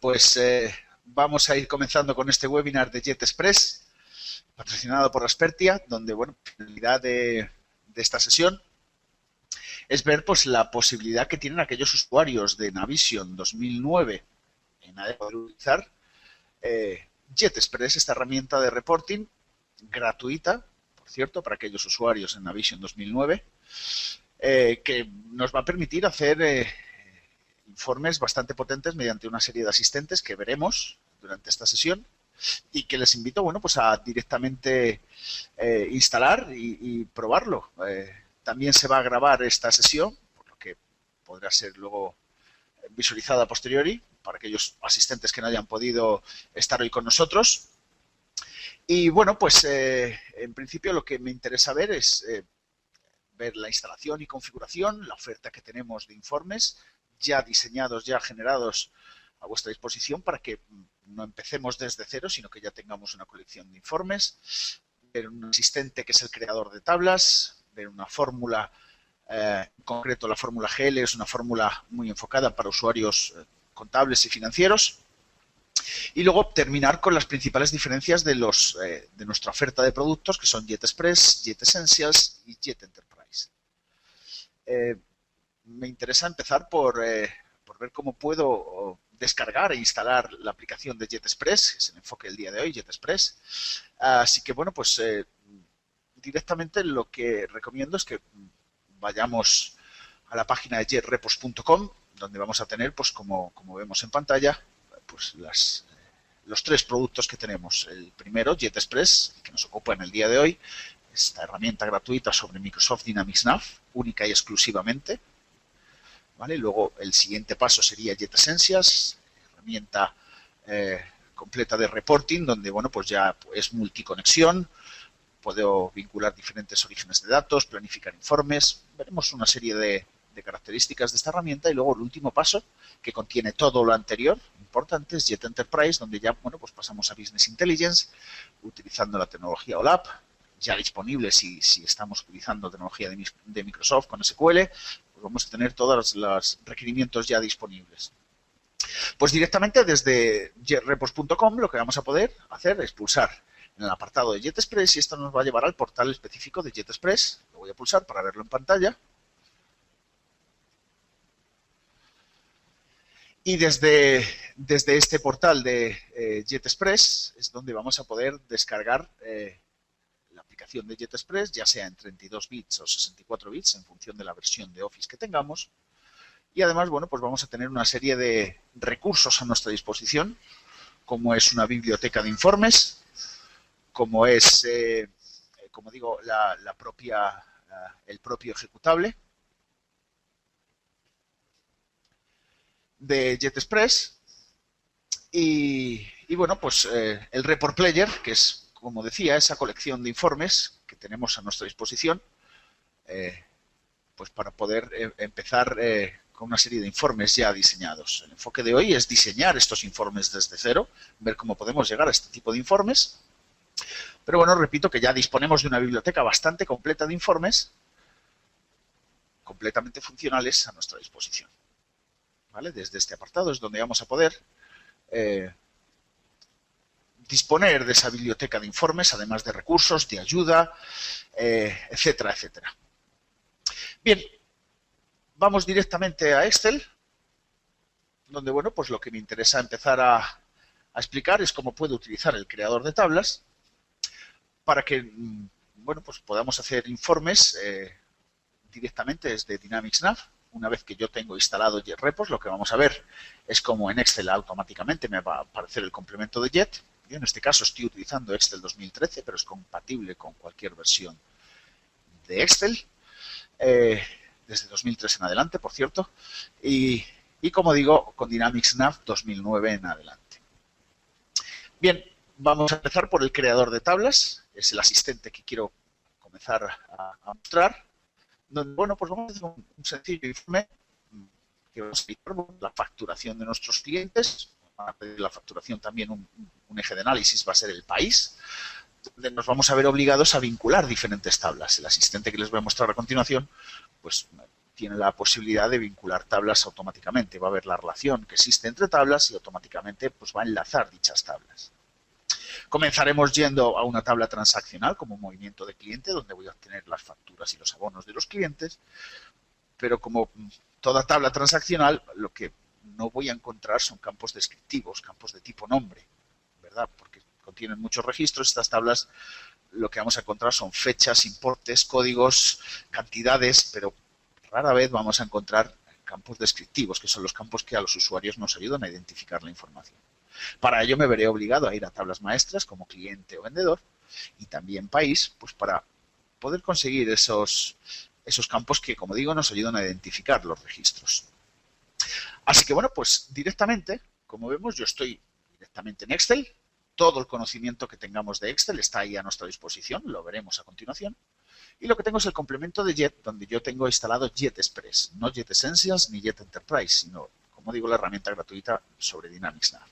pues vamos a ir comenzando con este webinar de JetExpress, patrocinado por Aspertia, donde, bueno, la finalidad de esta sesión es ver pues la posibilidad que tienen aquellos usuarios de Navision 2009 en poder utilizar JetExpress, esta herramienta de reporting gratuita, por cierto, para aquellos usuarios en Navision 2009, que nos va a permitir hacer informes bastante potentes mediante una serie de asistentes que veremos durante esta sesión y que les invito, bueno, pues a directamente instalar y probarlo. También se va a grabar esta sesión, por lo que podrá ser luego visualizada a posteriori para aquellos asistentes que no hayan podido estar hoy con nosotros. Y bueno, pues en principio lo que me interesa ver es ver la instalación y configuración, la oferta que tenemos de informes ya diseñados, ya generados a vuestra disposición para que no empecemos desde cero, sino que ya tengamos una colección de informes, ver un asistente que es el creador de tablas, ver una fórmula, en concreto la fórmula GL es una fórmula muy enfocada para usuarios contables y financieros, y luego terminar con las principales diferencias de nuestra oferta de productos, que son JetExpress, JetEssentials y JetEnterprise. Me interesa empezar por ver cómo puedo descargar e instalar la aplicación de JetExpress, que es el enfoque del día de hoy, JetExpress. Así que, bueno, pues directamente lo que recomiendo es que vayamos a la página de jetrepos.com, donde vamos a tener, pues como vemos en pantalla, pues los tres productos que tenemos. El primero, JetExpress, que nos ocupa en el día de hoy, esta herramienta gratuita sobre Microsoft Dynamics NAV, única y exclusivamente. ¿Vale? Luego el siguiente paso sería JetEssentials, herramienta completa de reporting, donde, bueno, pues ya es multiconexión, puedo vincular diferentes orígenes de datos, planificar informes, veremos una serie de características de esta herramienta. Y luego el último paso, que contiene todo lo anterior, importante, es JetEnterprise, donde ya, bueno, pues pasamos a Business Intelligence, utilizando la tecnología OLAP, ya disponible si estamos utilizando tecnología de Microsoft con SQL, pues vamos a tener todos los requerimientos ya disponibles. Pues directamente desde jetrepos.com lo que vamos a poder hacer es pulsar en el apartado de JetExpress y esto nos va a llevar al portal específico de JetExpress. Lo voy a pulsar para verlo en pantalla. Y desde este portal de JetExpress es donde vamos a poder descargar la aplicación de JetExpress, ya sea en 32 bits o 64 bits, en función de la versión de Office que tengamos. Y además, bueno, pues vamos a tener una serie de recursos a nuestra disposición, como es una biblioteca de informes, como es, como digo, el propio ejecutable de JetExpress y bueno, pues el Report Player, que es, como decía, esa colección de informes que tenemos a nuestra disposición, pues para poder empezar con una serie de informes ya diseñados. El enfoque de hoy es diseñar estos informes desde cero, ver cómo podemos llegar a este tipo de informes. Pero bueno, repito que ya disponemos de una biblioteca bastante completa de informes, completamente funcionales a nuestra disposición. ¿Vale? Desde este apartado es donde vamos a poder disponer de esa biblioteca de informes, además de recursos, de ayuda, etcétera, etcétera. Bien, vamos directamente a Excel, donde, bueno, pues lo que me interesa empezar a explicar es cómo puedo utilizar el creador de tablas para que, bueno, pues podamos hacer informes directamente desde Dynamics NAV. Una vez que yo tengo instalado JetRepos, lo que vamos a ver es cómo en Excel automáticamente me va a aparecer el complemento de Jet. Yo en este caso estoy utilizando Excel 2013, pero es compatible con cualquier versión de Excel, desde 2003 en adelante, por cierto, y como digo, con Dynamics NAV 2009 en adelante. Bien, vamos a empezar por el creador de tablas, es el asistente que quiero comenzar a mostrar. Donde, bueno, pues vamos a hacer un sencillo informe que vamos a explicar la facturación de nuestros clientes. Van a pedir la facturación también, un eje de análisis va a ser el país, donde nos vamos a ver obligados a vincular diferentes tablas. El asistente que les voy a mostrar a continuación, pues tiene la posibilidad de vincular tablas automáticamente. Va a ver la relación que existe entre tablas y automáticamente pues, va a enlazar dichas tablas. Comenzaremos yendo a una tabla transaccional como movimiento de cliente, donde voy a obtener las facturas y los abonos de los clientes, pero como toda tabla transaccional, lo que no voy a encontrar son campos descriptivos, campos de tipo nombre, ¿verdad? Porque contienen muchos registros. Estas tablas lo que vamos a encontrar son fechas, importes, códigos, cantidades, pero rara vez vamos a encontrar campos descriptivos, que son los campos que a los usuarios nos ayudan a identificar la información. Para ello me veré obligado a ir a tablas maestras como cliente o vendedor y también país, pues para poder conseguir esos campos que, como digo, nos ayudan a identificar los registros. Así que bueno, pues directamente, como vemos, yo estoy directamente en Excel. Todo el conocimiento que tengamos de Excel está ahí a nuestra disposición, lo veremos a continuación. Y lo que tengo es el complemento de Jet, donde yo tengo instalado Jet Express, no Jet Essentials ni Jet Enterprise, sino, como digo, la herramienta gratuita sobre Dynamics Nav.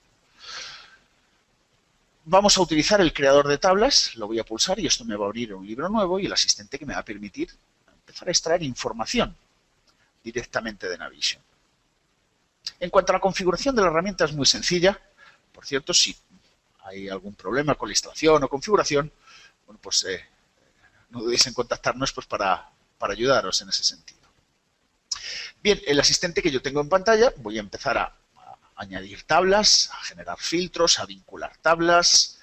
Vamos a utilizar el creador de tablas, lo voy a pulsar y esto me va a abrir un libro nuevo y el asistente que me va a permitir empezar a extraer información directamente de Navision. En cuanto a la configuración de la herramienta es muy sencilla. Por cierto, si hay algún problema con la instalación o configuración, bueno, pues no dudéis en contactarnos pues, para ayudaros en ese sentido. Bien, el asistente que yo tengo en pantalla, voy a empezar a añadir tablas, a generar filtros, a vincular tablas.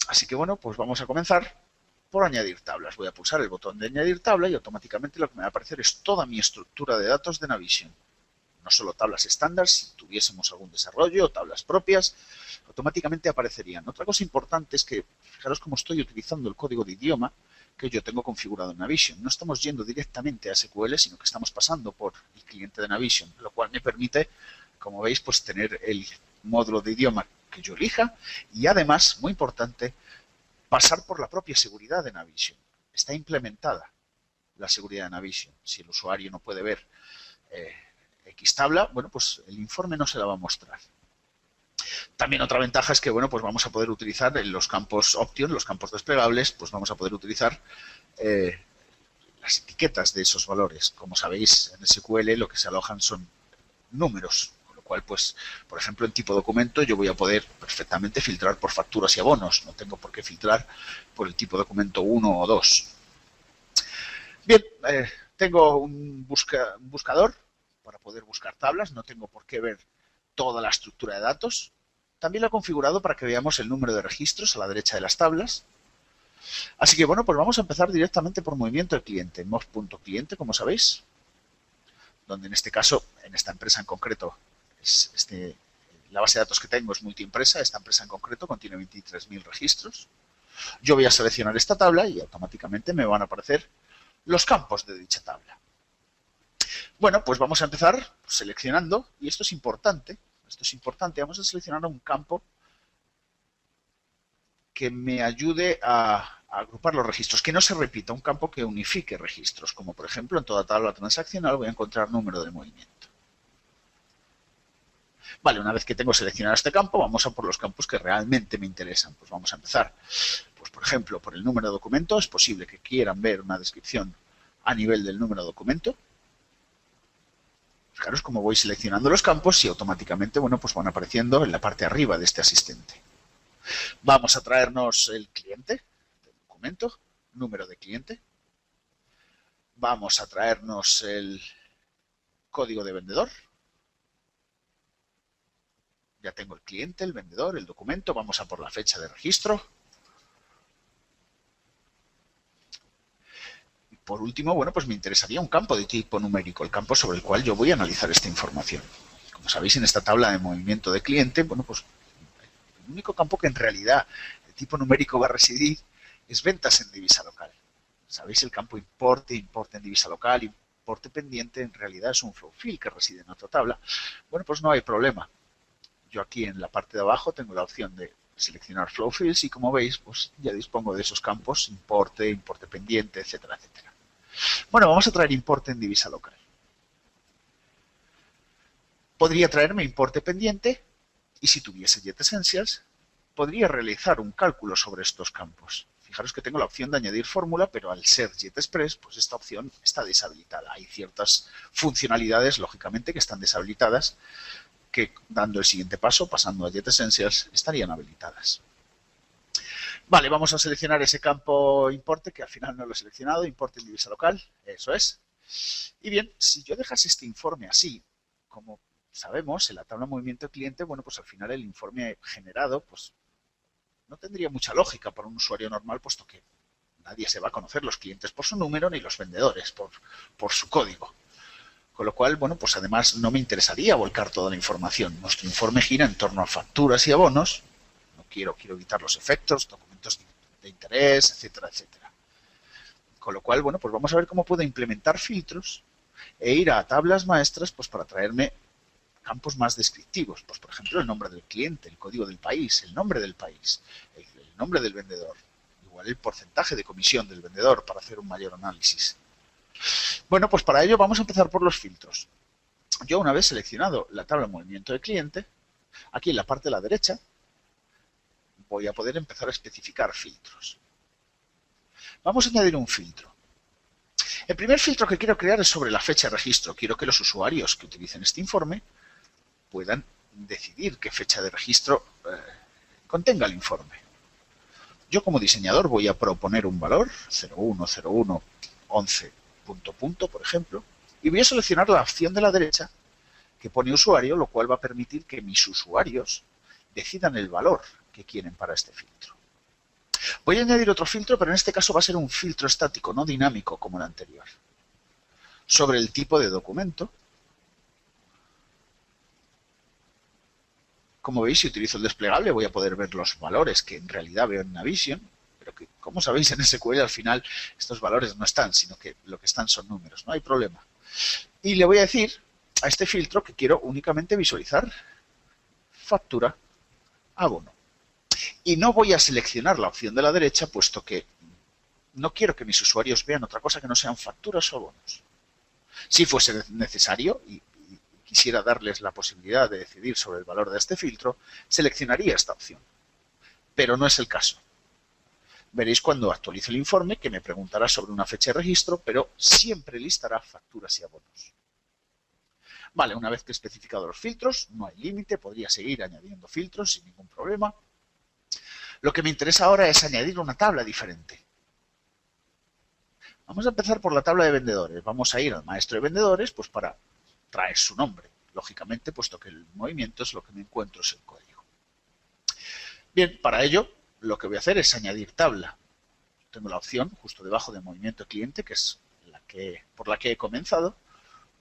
Así que bueno, pues vamos a comenzar por añadir tablas. Voy a pulsar el botón de añadir tabla y automáticamente lo que me va a aparecer es toda mi estructura de datos de Navision. No solo tablas estándar, si tuviésemos algún desarrollo o tablas propias, automáticamente aparecerían. Otra cosa importante es que, fijaros cómo estoy utilizando el código de idioma que yo tengo configurado en Navision. No estamos yendo directamente a SQL, sino que estamos pasando por el cliente de Navision, lo cual me permite, como veis, pues tener el módulo de idioma que yo elija y además, muy importante, pasar por la propia seguridad de Navision. Está implementada la seguridad de Navision. Si el usuario no puede ver X tabla, bueno, pues el informe no se la va a mostrar. También otra ventaja es que, bueno, pues vamos a poder utilizar en los campos Option, los campos desplegables, pues vamos a poder utilizar las etiquetas de esos valores. Como sabéis, en SQL lo que se alojan son números, con lo cual, pues, por ejemplo, en tipo documento yo voy a poder perfectamente filtrar por facturas y abonos. No tengo por qué filtrar por el tipo documento 1 o 2. Bien, tengo un buscador para poder buscar tablas, no tengo por qué ver toda la estructura de datos. También lo he configurado para que veamos el número de registros a la derecha de las tablas. Así que bueno, pues vamos a empezar directamente por movimiento de cliente, mob.cliente, como sabéis, donde en este caso, en esta empresa en concreto, la base de datos que tengo es multiempresa, esta empresa en concreto contiene 23.000 registros. Yo voy a seleccionar esta tabla y automáticamente me van a aparecer los campos de dicha tabla. Bueno, pues vamos a empezar seleccionando, y esto es importante, vamos a seleccionar un campo que me ayude a agrupar los registros, que no se repita, un campo que unifique registros, como por ejemplo en toda tabla transaccional voy a encontrar número de movimiento. Vale, una vez que tengo seleccionado este campo, vamos a por los campos que realmente me interesan. Pues vamos a empezar, pues por ejemplo, por el número de documento. Es posible que quieran ver una descripción a nivel del número de documento. Fijaros cómo voy seleccionando los campos y automáticamente, bueno, pues van apareciendo en la parte de arriba de este asistente. Vamos a traernos el cliente del documento, número de cliente. Vamos a traernos el código de vendedor. Ya tengo el cliente, el vendedor, el documento. Vamos a por la fecha de registro. Y por último, bueno, pues me interesaría un campo de tipo numérico, el campo sobre el cual yo voy a analizar esta información. Como sabéis, en esta tabla de movimiento de cliente, bueno, pues el único campo que en realidad de tipo numérico va a residir es ventas en divisa local. Sabéis, el campo importe en divisa local, importe pendiente, en realidad es un flow field que reside en otra tabla. Bueno, pues no hay problema. Yo aquí en la parte de abajo tengo la opción de seleccionar flow fields y como veis, pues ya dispongo de esos campos, importe, importe pendiente, etcétera, etcétera. Bueno, vamos a traer importe en divisa local. Podría traerme importe pendiente y si tuviese Jet Essentials, podría realizar un cálculo sobre estos campos. Fijaros que tengo la opción de añadir fórmula, pero al ser JetExpress, pues esta opción está deshabilitada. Hay ciertas funcionalidades, lógicamente, que están deshabilitadas, que dando el siguiente paso, pasando a JetEssentials, estarían habilitadas. Vale, vamos a seleccionar ese campo importe, que al final no lo he seleccionado, importe en divisa local, eso es. Y bien, si yo dejase este informe así, como sabemos, en la tabla movimiento de cliente, bueno, pues al final el informe generado, pues no tendría mucha lógica para un usuario normal, puesto que nadie se va a conocer los clientes por su número ni los vendedores por su código. Con lo cual, bueno, pues además no me interesaría volcar toda la información. Nuestro informe gira en torno a facturas y abonos. No quiero evitar los efectos, documentos de interés, etcétera, etcétera. Con lo cual, bueno, pues vamos a ver cómo puedo implementar filtros e ir a tablas maestras, pues para traerme campos más descriptivos. Pues, por ejemplo, el nombre del cliente, el código del país, el nombre del país, el nombre del vendedor, igual el porcentaje de comisión del vendedor para hacer un mayor análisis. Bueno, pues para ello vamos a empezar por los filtros. Yo, una vez seleccionado la tabla de movimiento de cliente, aquí en la parte de la derecha voy a poder empezar a especificar filtros. Vamos a añadir un filtro. El primer filtro que quiero crear es sobre la fecha de registro. Quiero que los usuarios que utilicen este informe puedan decidir qué fecha de registro contenga el informe. Yo, como diseñador, voy a proponer un valor 010111 punto, por ejemplo, y voy a seleccionar la opción de la derecha que pone usuario, lo cual va a permitir que mis usuarios decidan el valor que quieren para este filtro. Voy a añadir otro filtro, pero en este caso va a ser un filtro estático, no dinámico como el anterior. Sobre el tipo de documento, como veis, si utilizo el desplegable voy a poder ver los valores que en realidad veo en Navision, pero que, como sabéis, en SQL al final estos valores no están, sino que lo que están son números, no hay problema. Y le voy a decir a este filtro que quiero únicamente visualizar factura, abono. Y no voy a seleccionar la opción de la derecha, puesto que no quiero que mis usuarios vean otra cosa que no sean facturas o abonos. Si fuese necesario y quisiera darles la posibilidad de decidir sobre el valor de este filtro, seleccionaría esta opción. Pero no es el caso. Veréis cuando actualice el informe que me preguntará sobre una fecha de registro, pero siempre listará facturas y abonos. Vale, una vez que he especificado los filtros, no hay límite, podría seguir añadiendo filtros sin ningún problema. Lo que me interesa ahora es añadir una tabla diferente. Vamos a empezar por la tabla de vendedores. Vamos a ir al maestro de vendedores, pues para traer su nombre, lógicamente, puesto que el movimiento es lo que me encuentro, es el código. Bien, para ello, lo que voy a hacer es añadir tabla. Tengo la opción justo debajo de movimiento de cliente, que es por la que he comenzado.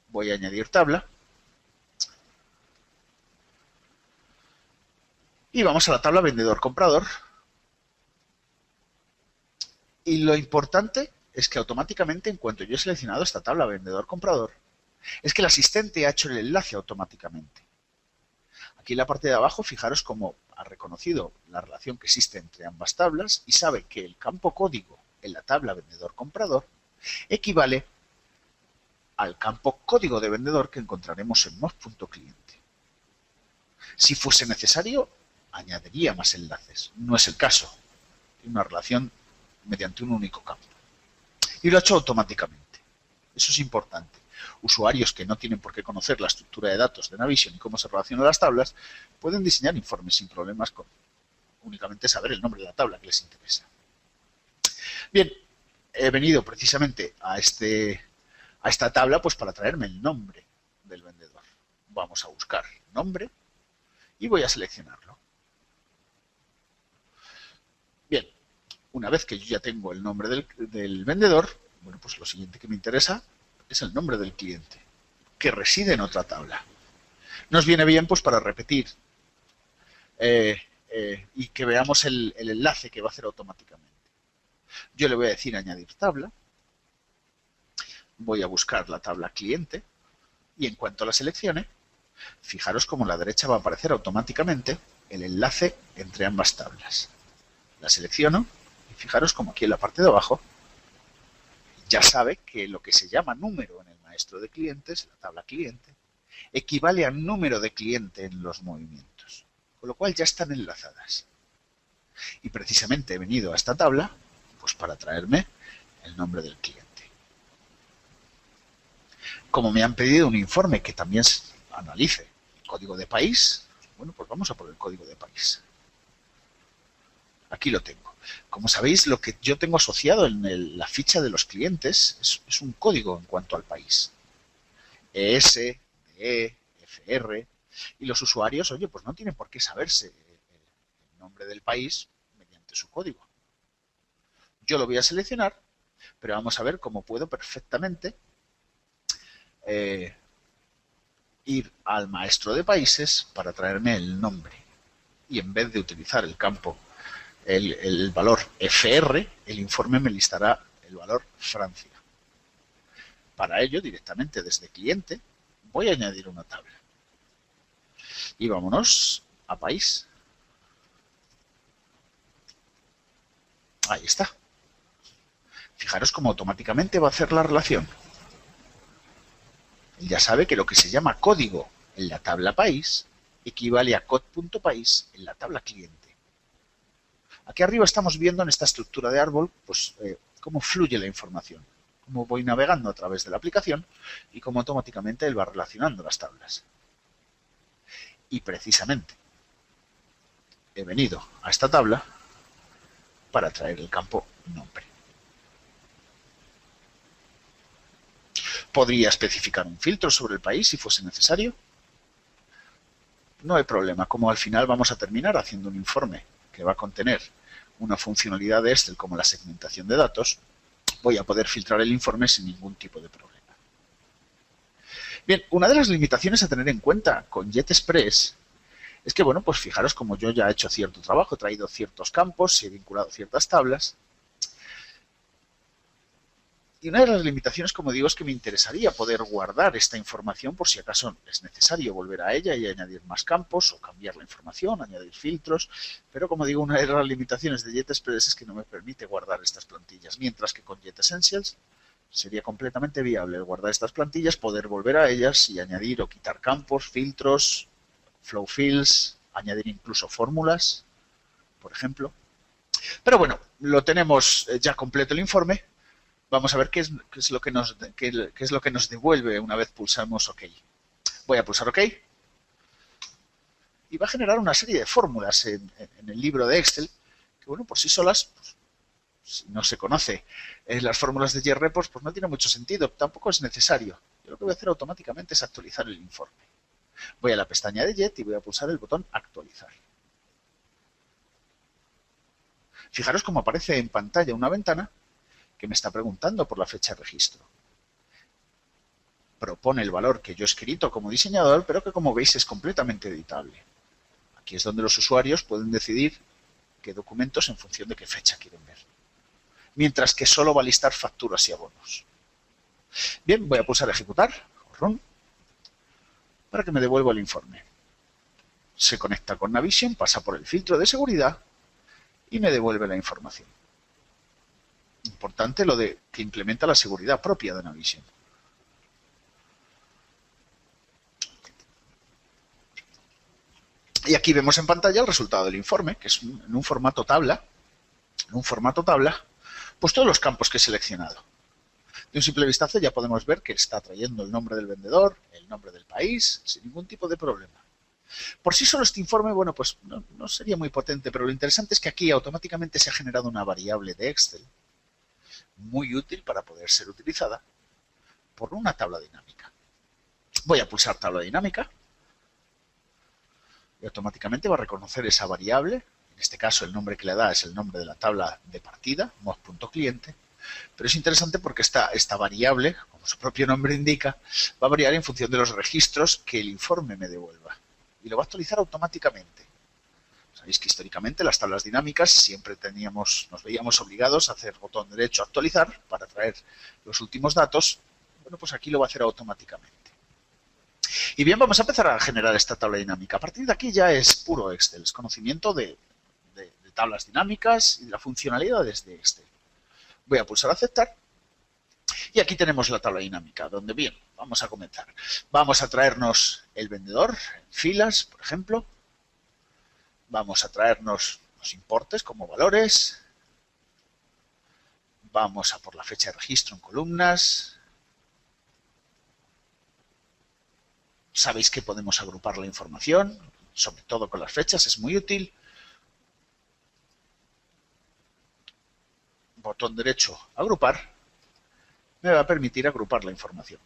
Voy a añadir tabla. Y vamos a la tabla vendedor-comprador. Y lo importante es que automáticamente, en cuanto yo he seleccionado esta tabla vendedor-comprador, es que el asistente ha hecho el enlace automáticamente. Aquí en la parte de abajo, fijaros cómo ha reconocido la relación que existe entre ambas tablas y sabe que el campo código en la tabla vendedor-comprador equivale al campo código de vendedor que encontraremos en moz.cliente. Si fuese necesario, añadiría más enlaces. No es el caso. Tiene una relación mediante un único campo. Y lo ha hecho automáticamente. Eso es importante. Usuarios que no tienen por qué conocer la estructura de datos de Navision y cómo se relacionan las tablas, pueden diseñar informes sin problemas con únicamente saber el nombre de la tabla que les interesa. Bien, he venido precisamente a esta tabla pues para traerme el nombre del vendedor. Vamos a buscar nombre y voy a seleccionarlo. Bien, una vez que yo ya tengo el nombre del vendedor, bueno, pues lo siguiente que me interesa es el nombre del cliente, que reside en otra tabla. Nos viene bien pues para repetir y que veamos el enlace que va a hacer automáticamente. Yo le voy a decir añadir tabla, voy a buscar la tabla cliente y en cuanto la seleccione, fijaros cómo a la derecha va a aparecer automáticamente el enlace entre ambas tablas. La selecciono y fijaros como aquí en la parte de abajo ya sabe que lo que se llama número en el maestro de clientes, la tabla cliente, equivale a número de cliente en los movimientos, con lo cual ya están enlazadas. Y precisamente he venido a esta tabla Pues para traerme el nombre del cliente. Como me han pedido un informe que también analice el código de país, bueno, pues vamos a por el código de país. Aquí lo tengo. Como sabéis, lo que yo tengo asociado en la ficha de los clientes es un código en cuanto al país. ES, DE, FR. Y los usuarios, oye, pues no tienen por qué saberse el nombre del país mediante su código. Yo lo voy a seleccionar, pero vamos a ver cómo puedo perfectamente ir al maestro de países para traerme el nombre. Y en vez de utilizar el campo, el valor FR, el informe me listará el valor Francia. Para ello, directamente desde cliente, voy a añadir una tabla. Y vámonos a país. Ahí está. Fijaros cómo automáticamente va a hacer la relación. Él ya sabe que lo que se llama código en la tabla país equivale a cod.país en la tabla cliente. Aquí arriba estamos viendo en esta estructura de árbol pues, cómo fluye la información, cómo voy navegando a través de la aplicación y cómo automáticamente él va relacionando las tablas. Y precisamente he venido a esta tabla para traer el campo nombre. Podría especificar un filtro sobre el país si fuese necesario. No hay problema, como al final vamos a terminar haciendo un informe que va a contener una funcionalidad de Excel como la segmentación de datos, voy a poder filtrar el informe sin ningún tipo de problema. Bien, una de las limitaciones a tener en cuenta con JetExpress es que, bueno, pues fijaros como yo ya he hecho cierto trabajo, he traído ciertos campos, he vinculado ciertas tablas. Y una de las limitaciones, como digo, es que me interesaría poder guardar esta información por si acaso es necesario volver a ella y añadir más campos o cambiar la información, añadir filtros. Pero, como digo, una de las limitaciones de JetExpress es que no me permite guardar estas plantillas, mientras que con JetEssentials sería completamente viable guardar estas plantillas, poder volver a ellas y añadir o quitar campos, filtros, flow fields, añadir incluso fórmulas, por ejemplo. Pero bueno, lo tenemos ya completo el informe. Vamos a ver qué es lo que nos devuelve una vez pulsamos OK. Voy a pulsar OK y va a generar una serie de fórmulas en el libro de Excel que, bueno, por sí solas, pues, si no se conoce las fórmulas de JReports, pues no tiene mucho sentido, tampoco es necesario. Yo lo que voy a hacer automáticamente es actualizar el informe. Voy a la pestaña de Jet y voy a pulsar el botón Actualizar. Fijaros cómo aparece en pantalla una ventana que me está preguntando por la fecha de registro. Propone el valor que yo he escrito como diseñador, pero que, como veis, es completamente editable. Aquí es donde los usuarios pueden decidir qué documentos en función de qué fecha quieren ver. Mientras que solo va a listar facturas y abonos. Bien, voy a pulsar Ejecutar, o Run, para que me devuelva el informe. Se conecta con Navision, pasa por el filtro de seguridad y me devuelve la información. Importante lo de que implementa la seguridad propia de Navision. Y aquí vemos en pantalla el resultado del informe, que es en un formato tabla. En un formato tabla, pues todos los campos que he seleccionado. De un simple vistazo ya podemos ver que está trayendo el nombre del vendedor, el nombre del país, sin ningún tipo de problema. Por sí solo este informe, bueno, pues no sería muy potente, pero lo interesante es que aquí automáticamente se ha generado una variable de Excel muy útil para poder ser utilizada por una tabla dinámica. Voy a pulsar tabla dinámica y automáticamente va a reconocer esa variable. En este caso el nombre que le da es el nombre de la tabla de partida, mod.cliente, pero es interesante porque esta variable, como su propio nombre indica, va a variar en función de los registros que el informe me devuelva y lo va a actualizar automáticamente. Sabéis que históricamente las tablas dinámicas siempre nos veíamos obligados a hacer botón derecho actualizar para traer los últimos datos. Bueno, pues aquí lo va a hacer automáticamente. Y bien, vamos a empezar a generar esta tabla dinámica. A partir de aquí ya es puro Excel, es conocimiento de tablas dinámicas y de la funcionalidad desde Excel. Voy a pulsar aceptar y aquí tenemos la tabla dinámica, donde bien, vamos a comenzar. Vamos a traernos el vendedor en filas, por ejemplo. Vamos a traernos los importes como valores. Vamos a por la fecha de registro en columnas. Sabéis que podemos agrupar la información, sobre todo con las fechas, es muy útil. Botón derecho, agrupar, me va a permitir agrupar la información.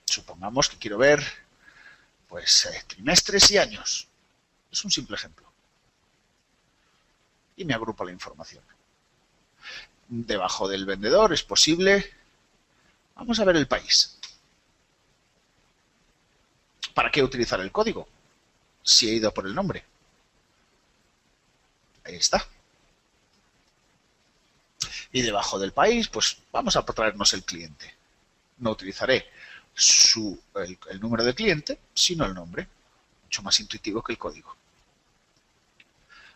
Supongamos que quiero ver pues trimestres y años. Es un simple ejemplo. Y me agrupa la información. Debajo del vendedor es posible. Vamos a ver el país. ¿Para qué utilizar el código? Si he ido por el nombre. Ahí está. Y debajo del país, pues vamos a traernos el cliente. No utilizaré el número de cliente, sino el nombre. Mucho más intuitivo que el código.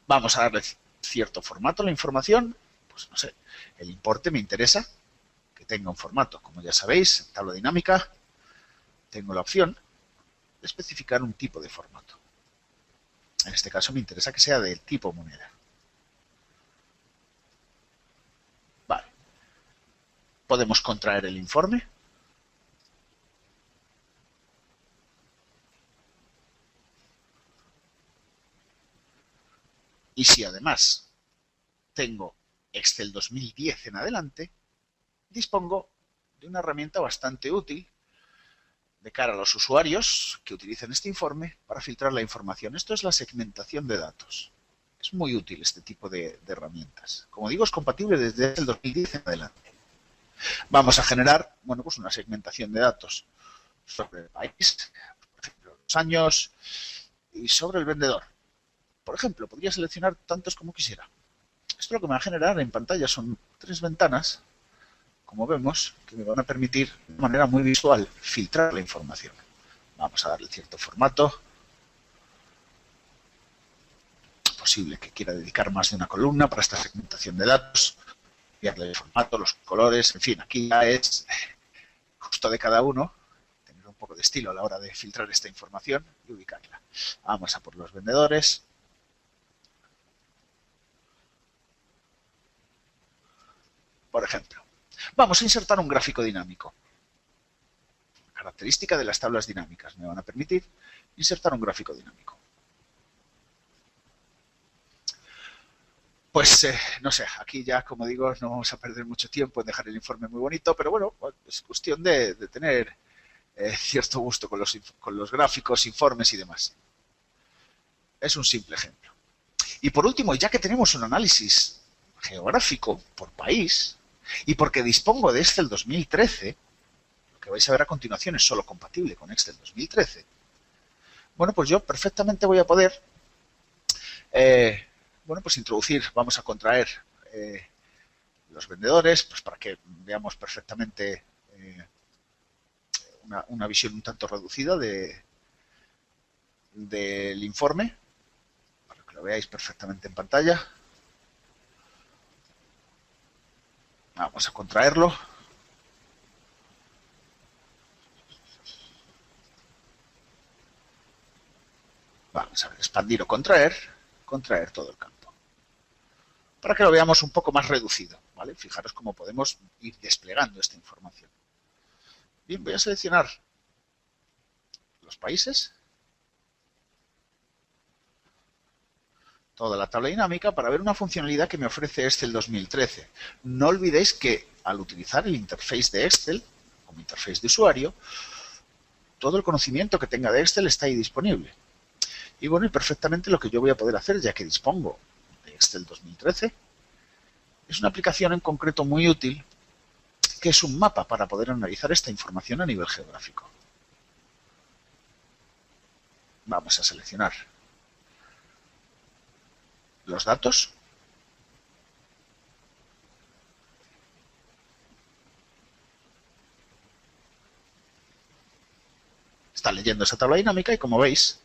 Vamos a darle cierto formato a la información. Pues no sé, el importe me interesa que tenga un formato. Como ya sabéis, en tabla dinámica tengo la opción de especificar un tipo de formato. En este caso me interesa que sea del tipo moneda. Vale. Podemos contraer el informe. Y si además tengo Excel 2010 en adelante, dispongo de una herramienta bastante útil de cara a los usuarios que utilicen este informe para filtrar la información. Esto es la segmentación de datos. Es muy útil este tipo de herramientas. Como digo, es compatible desde el 2010 en adelante. Vamos a generar, bueno, pues una segmentación de datos sobre el país, por ejemplo, los años y sobre el vendedor. Por ejemplo, podría seleccionar tantos como quisiera. Esto lo que me va a generar en pantalla son 3 ventanas, como vemos, que me van a permitir de manera muy visual filtrar la información. Vamos a darle cierto formato. Es posible que quiera dedicar más de una columna para esta segmentación de datos. Cambiarle el formato, los colores, en fin, aquí ya es justo de cada uno. Tener un poco de estilo a la hora de filtrar esta información y ubicarla. Vamos a por los vendedores. Por ejemplo, vamos a insertar un gráfico dinámico. Característica de las tablas dinámicas me van a permitir insertar un gráfico dinámico. Pues no sé, aquí ya, como digo, no vamos a perder mucho tiempo en dejar el informe muy bonito, pero bueno, es cuestión de tener cierto gusto con los gráficos, informes y demás. Es un simple ejemplo. Y por último, ya que tenemos un análisis geográfico por país, y porque dispongo de Excel 2013, lo que vais a ver a continuación es solo compatible con Excel 2013, bueno, pues yo perfectamente voy a poder, bueno, pues introducir, vamos a contraer los vendedores, pues para que veamos perfectamente una visión un tanto reducida del informe, para que lo veáis perfectamente en pantalla. Vamos a contraerlo. Vamos a ver, expandir o contraer todo el campo. Para que lo veamos un poco más reducido, ¿vale? Fijaros cómo podemos ir desplegando esta información. Bien, voy a seleccionar los países, toda la tabla dinámica, para ver una funcionalidad que me ofrece Excel 2013. No olvidéis que al utilizar el interface de Excel, como interface de usuario, todo el conocimiento que tenga de Excel está ahí disponible. Y bueno, y perfectamente lo que yo voy a poder hacer, ya que dispongo de Excel 2013, es una aplicación en concreto muy útil, que es un mapa para poder analizar esta información a nivel geográfico. Vamos a seleccionar los datos. Está leyendo esa tabla dinámica y como veis,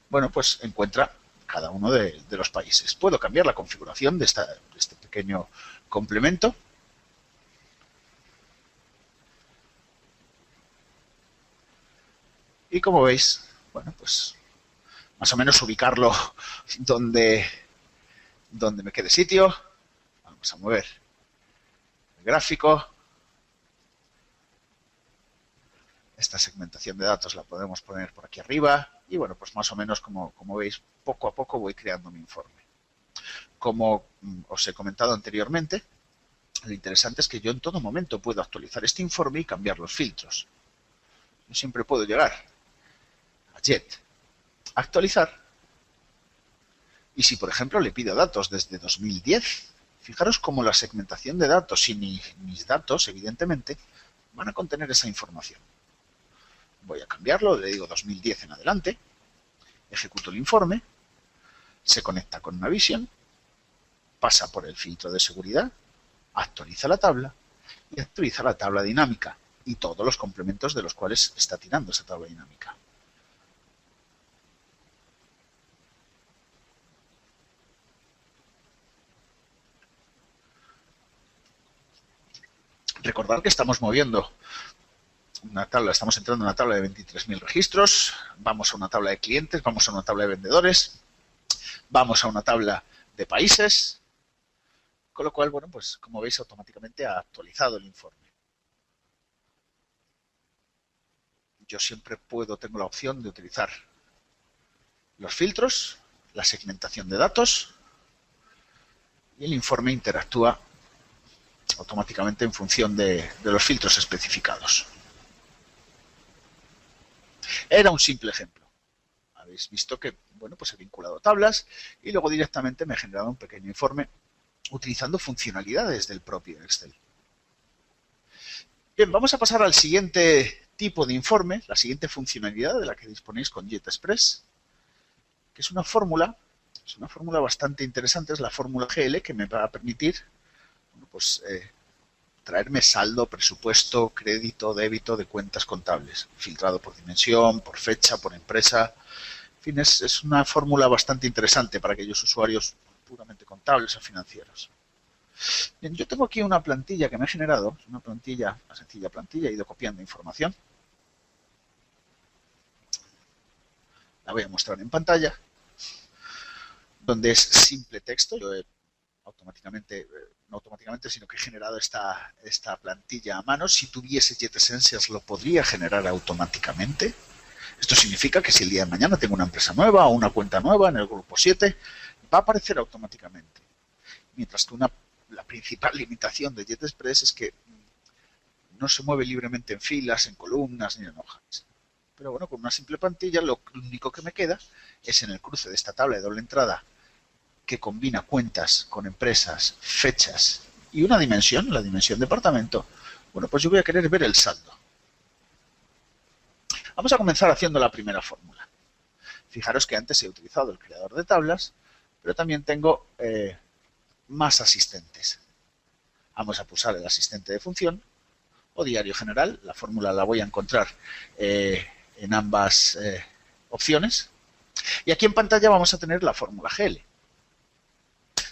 bueno, pues encuentra cada uno de los países. Puedo cambiar la configuración de este pequeño complemento. Y como veis, bueno, pues más o menos ubicarlo donde donde me quede sitio. Vamos a mover el gráfico. Esta segmentación de datos la podemos poner por aquí arriba. Y bueno, pues más o menos como veis, poco a poco voy creando mi informe. Como os he comentado anteriormente, lo interesante es que yo en todo momento puedo actualizar este informe y cambiar los filtros. Yo siempre puedo llegar a Jet, actualizar, y si por ejemplo le pido datos desde 2010, fijaros cómo la segmentación de datos y mis datos, evidentemente, van a contener esa información. Voy a cambiarlo, le digo 2010 en adelante, ejecuto el informe, se conecta con Navision, pasa por el filtro de seguridad, actualiza la tabla y actualiza la tabla dinámica y todos los complementos de los cuales está tirando esa tabla dinámica. Recordad que estamos moviendo una tabla, estamos entrando en una tabla de 23.000 registros, vamos a una tabla de clientes, vamos a una tabla de vendedores, vamos a una tabla de países, con lo cual, bueno, pues como veis automáticamente ha actualizado el informe. Yo siempre tengo la opción de utilizar los filtros, la segmentación de datos y el informe interactúa automáticamente en función de los filtros especificados. Era un simple ejemplo. Habéis visto que, bueno, pues he vinculado tablas y luego directamente me he generado un pequeño informe utilizando funcionalidades del propio Excel. Bien, vamos a pasar al siguiente tipo de informe, la siguiente funcionalidad de la que disponéis con JetExpress, que es una fórmula bastante interesante, es la fórmula GL, que me va a permitir, bueno, pues, traerme saldo, presupuesto, crédito, débito de cuentas contables, filtrado por dimensión, por fecha, por empresa. En fin, es una fórmula bastante interesante para aquellos usuarios puramente contables o financieros. Bien, yo tengo aquí una plantilla que me he generado, una sencilla plantilla, he ido copiando información. La voy a mostrar en pantalla, donde es simple texto. Yo he no automáticamente, sino que he generado esta plantilla a mano. Si tuviese JetEssentials lo podría generar automáticamente. Esto significa que si el día de mañana tengo una empresa nueva o una cuenta nueva en el grupo 7, va a aparecer automáticamente. Mientras que la principal limitación de JetExpress es que no se mueve libremente en filas, en columnas ni en hojas. Pero bueno, con una simple plantilla lo único que me queda es en el cruce de esta tabla de doble entrada que combina cuentas con empresas, fechas y una dimensión, la dimensión departamento. Bueno, pues yo voy a querer ver el saldo. Vamos a comenzar haciendo la primera fórmula. Fijaros que antes he utilizado el creador de tablas, pero también tengo más asistentes. Vamos a pulsar el asistente de función o diario general. La fórmula la voy a encontrar en ambas opciones. Y aquí en pantalla vamos a tener la fórmula GL,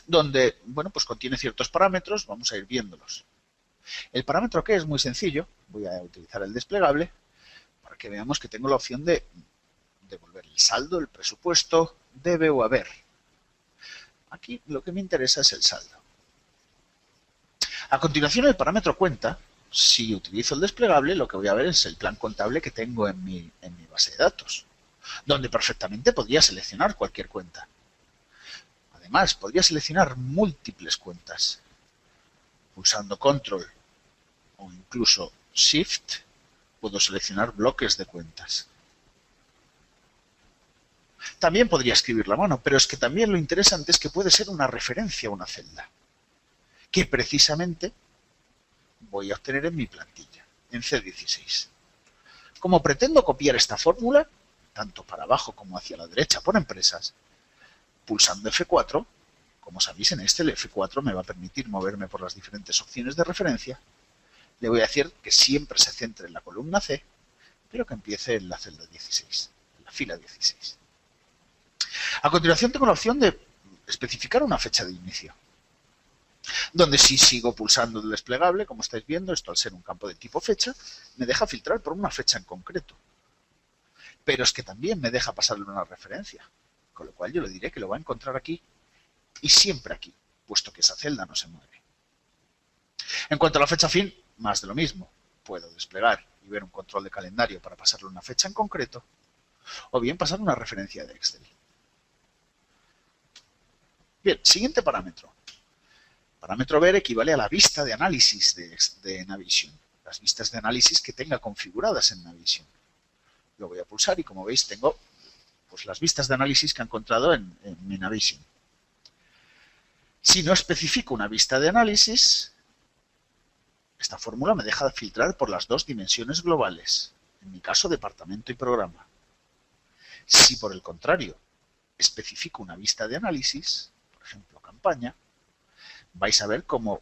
donde, bueno, pues contiene ciertos parámetros. Vamos a ir viéndolos. El parámetro que es muy sencillo, voy a utilizar el desplegable para que veamos que tengo la opción de devolver el saldo, el presupuesto, debe o haber. Aquí lo que me interesa es el saldo. A continuación, el parámetro cuenta. Si utilizo el desplegable, lo que voy a ver es el plan contable que tengo en mi base de datos, donde perfectamente podría seleccionar cualquier cuenta. Además, podría seleccionar múltiples cuentas. Pulsando Control o incluso Shift, puedo seleccionar bloques de cuentas. También podría escribirlo a mano, pero es que también lo interesante es que puede ser una referencia a una celda, que precisamente voy a obtener en mi plantilla, en C16. Como pretendo copiar esta fórmula, tanto para abajo como hacia la derecha por empresas, pulsando F4, como sabéis en este, el F4 me va a permitir moverme por las diferentes opciones de referencia. Le voy a decir que siempre se centre en la columna C, pero que empiece en la celda 16, en la fila 16. A continuación tengo la opción de especificar una fecha de inicio, donde si sigo pulsando el desplegable, como estáis viendo, esto al ser un campo de tipo fecha, me deja filtrar por una fecha en concreto. Pero es que también me deja pasarle una referencia, con lo cual yo le diré que lo va a encontrar aquí y siempre aquí, puesto que esa celda no se mueve. En cuanto a la fecha fin, más de lo mismo. Puedo desplegar y ver un control de calendario para pasarle una fecha en concreto, o bien pasar una referencia de Excel. Bien, siguiente parámetro. Parámetro ver equivale a la vista de análisis de Navision, las vistas de análisis que tenga configuradas en Navision. Lo voy a pulsar y como veis tengo pues, las vistas de análisis que he encontrado en mi Navision. Si no especifico una vista de análisis, esta fórmula me deja filtrar por las dos dimensiones globales, en mi caso departamento y programa. Si por el contrario especifico una vista de análisis, por ejemplo campaña, vais a ver cómo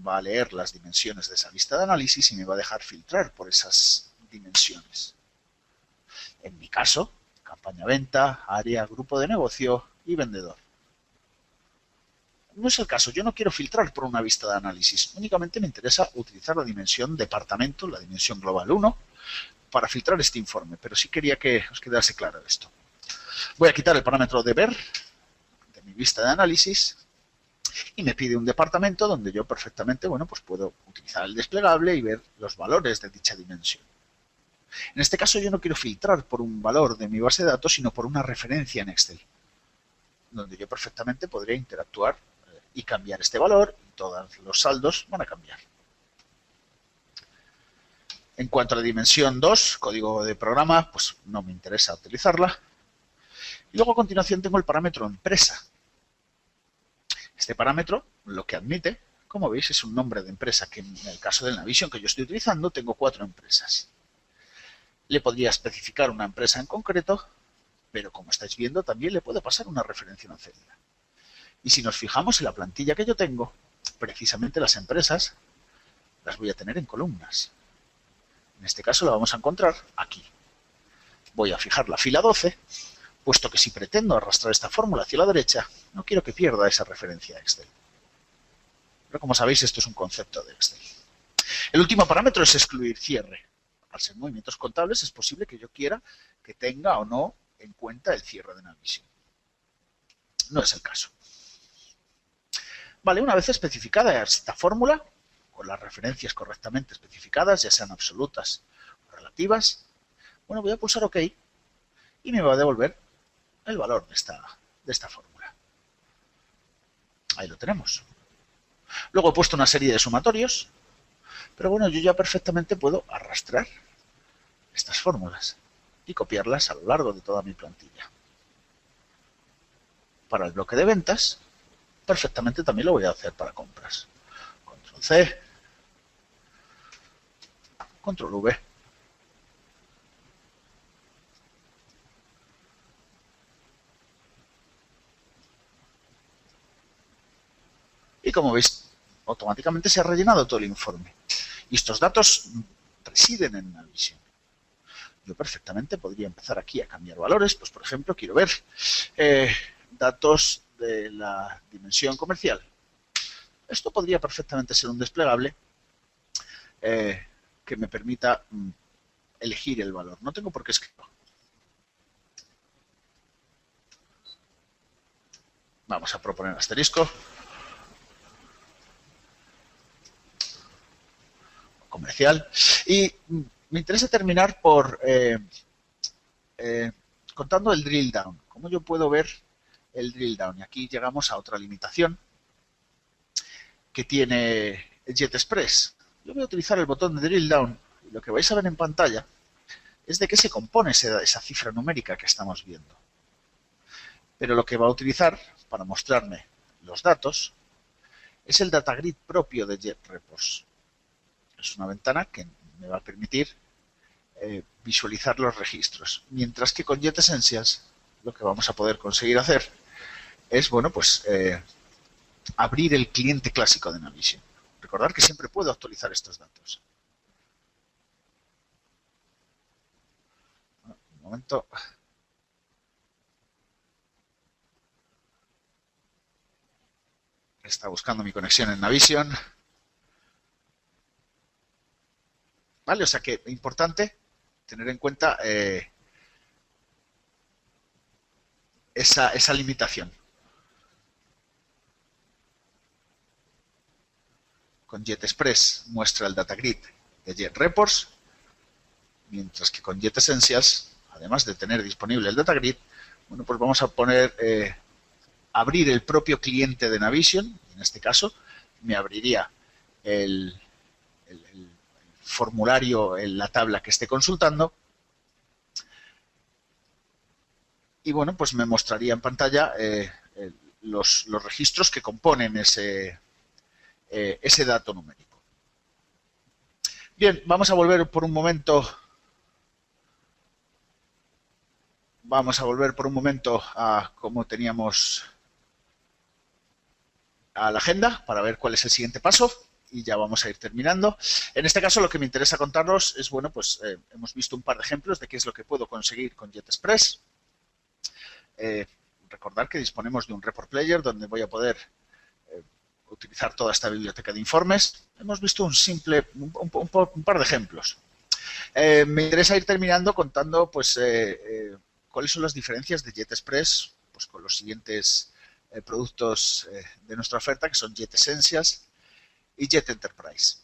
va a leer las dimensiones de esa vista de análisis y me va a dejar filtrar por esas dimensiones. En mi caso, campaña venta, área, grupo de negocio y vendedor. No es el caso, yo no quiero filtrar por una vista de análisis, únicamente me interesa utilizar la dimensión departamento, la dimensión global 1, para filtrar este informe, pero sí quería que os quedase claro esto. Voy a quitar el parámetro de ver de mi vista de análisis y me pide un departamento donde yo perfectamente, bueno, pues puedo utilizar el desplegable y ver los valores de dicha dimensión. En este caso yo no quiero filtrar por un valor de mi base de datos, sino por una referencia en Excel, donde yo perfectamente podría interactuar y cambiar este valor y todos los saldos van a cambiar. En cuanto a la dimensión 2, código de programa, pues no me interesa utilizarla. Y luego a continuación tengo el parámetro empresa. Este parámetro lo que admite, como veis, es un nombre de empresa, que en el caso del Navision que yo estoy utilizando tengo 4 empresas. Le podría especificar una empresa en concreto, pero como estáis viendo también le puedo pasar una referencia a una celda. Y si nos fijamos en la plantilla que yo tengo, precisamente las empresas las voy a tener en columnas. En este caso la vamos a encontrar aquí. Voy a fijar la fila 12, puesto que si pretendo arrastrar esta fórmula hacia la derecha, no quiero que pierda esa referencia a Excel. Pero como sabéis, esto es un concepto de Excel. El último parámetro es excluir cierre. Al ser movimientos contables es posible que yo quiera que tenga o no en cuenta el cierre de Navision. No es el caso. Vale, una vez especificada esta fórmula, con las referencias correctamente especificadas, ya sean absolutas o relativas, bueno, voy a pulsar OK y me va a devolver el valor de esta fórmula. Ahí lo tenemos. Luego he puesto una serie de sumatorios, pero bueno, yo ya perfectamente puedo arrastrar estas fórmulas y copiarlas a lo largo de toda mi plantilla. Para el bloque de ventas, perfectamente también lo voy a hacer para compras. Control C, Control V. Y como veis, automáticamente se ha rellenado todo el informe. Y estos datos residen en Navision. Yo perfectamente podría empezar aquí a cambiar valores. Pues, por ejemplo, quiero ver datos de la dimensión comercial. Esto podría perfectamente ser un desplegable que me permita elegir el valor. No tengo por qué escribirlo. Vamos a proponer asterisco. Comercial. Y me interesa terminar por contando el drill down. ¿Cómo yo puedo ver el drill down? Y aquí llegamos a otra limitación que tiene JetExpress. Yo voy a utilizar el botón de drill down y lo que vais a ver en pantalla es de qué se compone esa cifra numérica que estamos viendo. Pero lo que va a utilizar para mostrarme los datos es el data grid propio de JetReports. Es una ventana que me va a permitir visualizar los registros. Mientras que con JetEssentials lo que vamos a poder conseguir hacer es, bueno, pues abrir el cliente clásico de Navision. Recordar que siempre puedo actualizar estos datos. Un momento. Está buscando mi conexión en Navision. ¿Vale? O sea que es importante tener en cuenta esa limitación. con JetExpress muestra el data grid de JetReports, mientras que con JetEssentials, además de tener disponible el data grid, bueno, pues vamos a poner, abrir el propio cliente de Navision. En este caso, me abriría el formulario en la tabla que esté consultando. Y bueno, pues me mostraría en pantalla los registros que componen ese dato numérico. Bien, vamos a volver por un momento. A cómo teníamos a la agenda para ver cuál es el siguiente paso y ya vamos a ir terminando. En este caso lo que me interesa contaros es, bueno, pues hemos visto un par de ejemplos de qué es lo que puedo conseguir con JetExpress. Recordar que disponemos de un report player donde voy a poder utilizar toda esta biblioteca de informes. Hemos visto un par de ejemplos. Me interesa ir terminando contando pues cuáles son las diferencias de JetExpress pues, con los siguientes productos de nuestra oferta, que son JetEssentials y Jet Enterprise.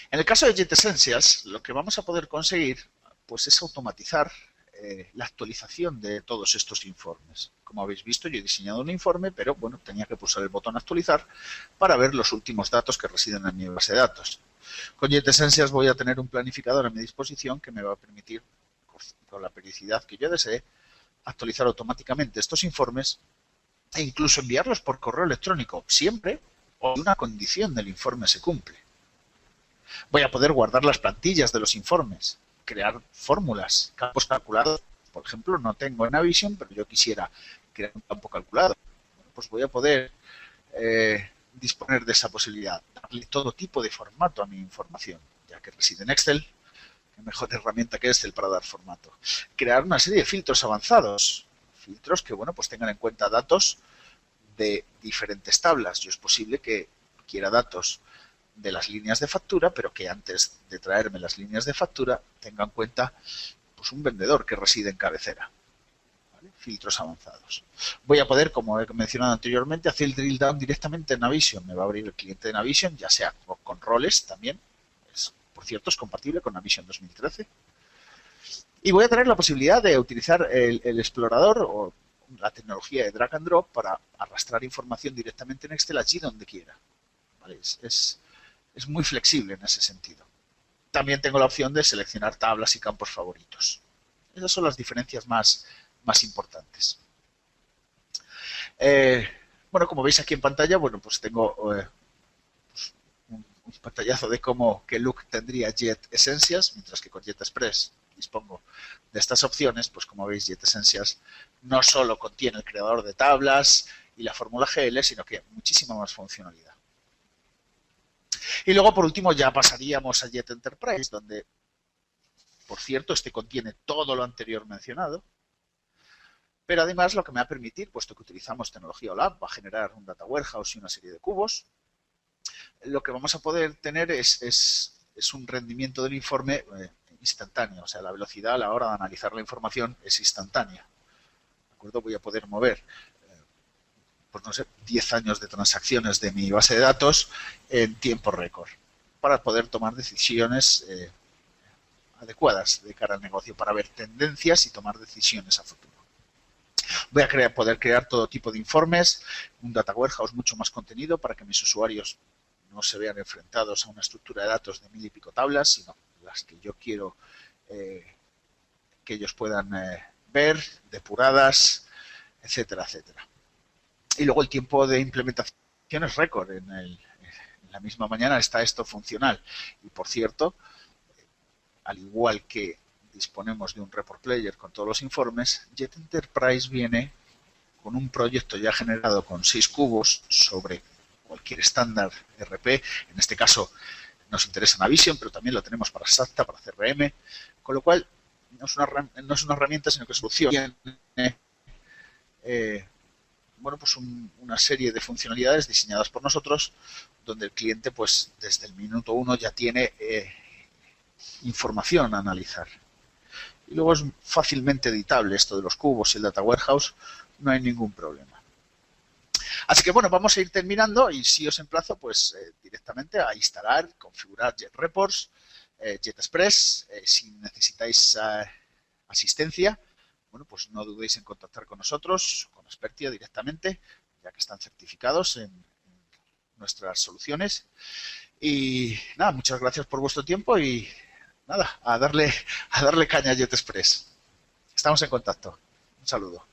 En el caso de JetEssentials, lo que vamos a poder conseguir pues, es automatizar la actualización de todos estos informes. Como habéis visto, yo he diseñado un informe, pero bueno, tenía que pulsar el botón actualizar para ver los últimos datos que residen en mi base de datos. Con JetEssentials voy a tener un planificador a mi disposición que me va a permitir, con la periodicidad que yo desee, actualizar automáticamente estos informes e incluso enviarlos por correo electrónico, siempre o una condición del informe se cumple. Voy a poder guardar las plantillas de los informes, crear fórmulas, campos calculados. Por ejemplo, no tengo en Navision, pero yo quisiera crear un campo calculado. Bueno, pues voy a poder disponer de esa posibilidad, darle todo tipo de formato a mi información, ya que reside en Excel. Qué mejor herramienta que Excel para dar formato. Crear una serie de filtros avanzados, filtros que, bueno, pues tengan en cuenta datos de diferentes tablas. Yo es posible que quiera datos de las líneas de factura, pero que antes de traerme las líneas de factura tenga en cuenta pues, un vendedor que reside en cabecera. ¿Vale? Filtros avanzados. Voy a poder, como he mencionado anteriormente, hacer el drill down directamente en Navision. Me va a abrir el cliente de Navision, ya sea con roles también. Por cierto, es compatible con Navision 2013. Y voy a tener la posibilidad de utilizar el explorador o la tecnología de drag and drop para arrastrar información directamente en Excel allí donde quiera. ¿Vale? Es muy flexible en ese sentido. También tengo la opción de seleccionar tablas y campos favoritos. Esas son las diferencias más importantes. Bueno, como veis aquí en pantalla, bueno, pues tengo un pantallazo de qué look tendría JetEssentials, mientras que con JetExpress dispongo de estas opciones. Pues como veis, JetEssentials no solo contiene el creador de tablas y la fórmula GL, sino que muchísima más funcionalidad. Y luego, por último, ya pasaríamos a Jet Enterprise, donde, por cierto, este contiene todo lo anterior mencionado, pero además lo que me va a permitir, puesto que utilizamos tecnología OLAP, va a generar un data warehouse y una serie de cubos. Lo que vamos a poder tener es un rendimiento del informe instantáneo, o sea, la velocidad a la hora de analizar la información es instantánea. ¿De acuerdo? Voy a poder mover, pues no sé, 10 años de transacciones de mi base de datos en tiempo récord para poder tomar decisiones adecuadas de cara al negocio, para ver tendencias y tomar decisiones a futuro. Voy a poder crear todo tipo de informes, un data warehouse mucho más contenido para que mis usuarios no se vean enfrentados a una estructura de datos de 1000 y pico tablas, sino las que yo quiero que ellos puedan ver, depuradas, etcétera, etcétera. Y luego el tiempo de implementación es récord. En la misma mañana está esto funcional. Y por cierto, al igual que disponemos de un report player con todos los informes, Jet Enterprise viene con un proyecto ya generado con 6 cubos sobre cualquier estándar RP. En este caso nos interesa Navision, pero también lo tenemos para SATA, para CRM, con lo cual no es una herramienta, sino que es solución. Bueno, pues una serie de funcionalidades diseñadas por nosotros, donde el cliente, pues desde el minuto 1 ya tiene información a analizar. Y luego es fácilmente editable esto de los cubos y el data warehouse, no hay ningún problema. Así que bueno, vamos a ir terminando y sí os emplazo pues directamente a instalar, configurar JetReports, JetExpress. Si necesitáis asistencia, bueno, pues no dudéis en contactar con nosotros, con Expertia directamente, ya que están certificados en nuestras soluciones. Y nada, muchas gracias por vuestro tiempo y nada, a darle caña a JetExpress. Estamos en contacto. Un saludo.